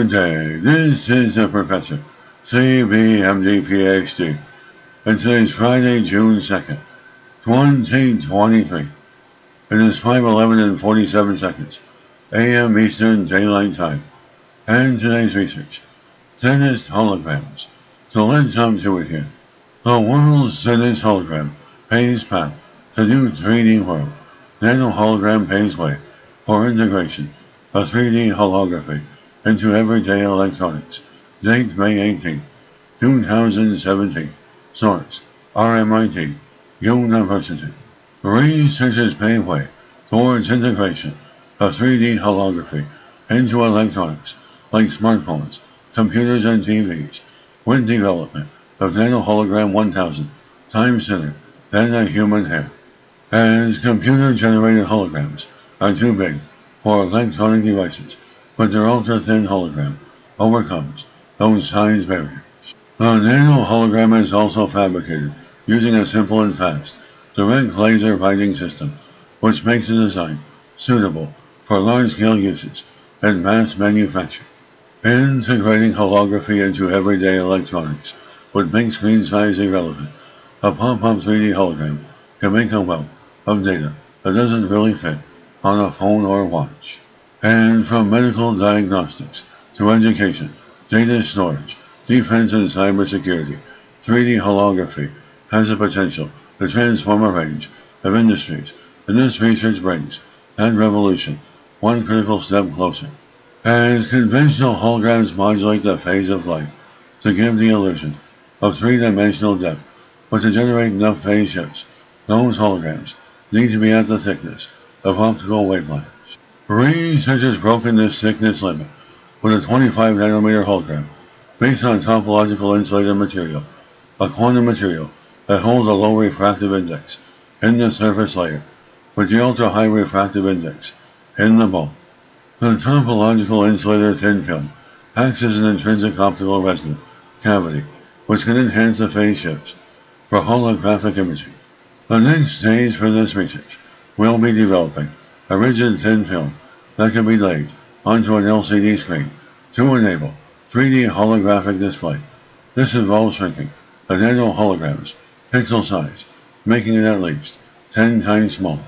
Good day, this is the Professor, CBMD PhD, and today's Friday, June 2nd, 2023. It is 5:11 and 47 seconds, AM Eastern Daylight Time, and today's research, Thinnest holograms. So let's jump to it here. The world's thinnest hologram paves path to new 3D world. Nano hologram paves way for integration of 3D holography into everyday electronics. Date May 18, 2017. Source RMIT University. Researchers pave way towards integration of 3D holography into electronics like smartphones, computers, and TVs with development of Nano Hologram 1000 times thinner than a human hair. As computer-generated holograms are too big for electronic devices, but their ultra-thin hologram overcomes those size barriers. The Nano Hologram is also fabricated using a simple and fast direct laser writing system, which makes the design suitable for large-scale usage and mass manufacture. Integrating holography into everyday electronics would make screen size irrelevant. A pop-up 3D hologram can make a wealth of data that doesn't really fit on a phone or watch. And from medical diagnostics to education, data storage, defense, and cybersecurity, 3D holography has the potential to transform a range of industries, and this research brings that revolution one critical step closer. As conventional holograms modulate the phase of light to give the illusion of three-dimensional depth, but to generate enough phase shifts, those holograms need to be at the thickness of optical wavelengths. Researchers broken this thickness limit with a 25 nanometer hologram based on topological insulated material, a quantum material that holds a low refractive index in the surface layer, with the ultra-high refractive index in the bulk. The topological insulator thin film acts as an intrinsic optical resonant cavity, which can enhance the phase shifts for holographic imaging. The next stage for this research will be developing a rigid thin film that can be laid onto an LCD screen to enable 3D holographic display. This involves shrinking the nano hologram's pixel size, making it at least 10 times smaller.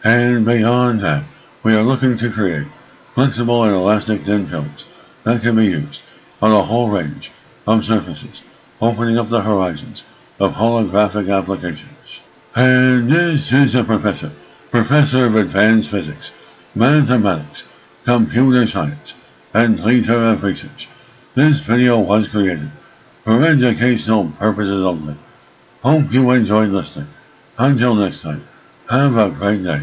And beyond that, we are looking to create flexible and elastic thin films that can be used on a whole range of surfaces, opening up the horizons of holographic applications. And this is a Professor of Advanced Physics, Mathematics, Computer Science, and Leader of Research. This video was created for educational purposes only. Hope you enjoyed listening. Until next time, have a great day.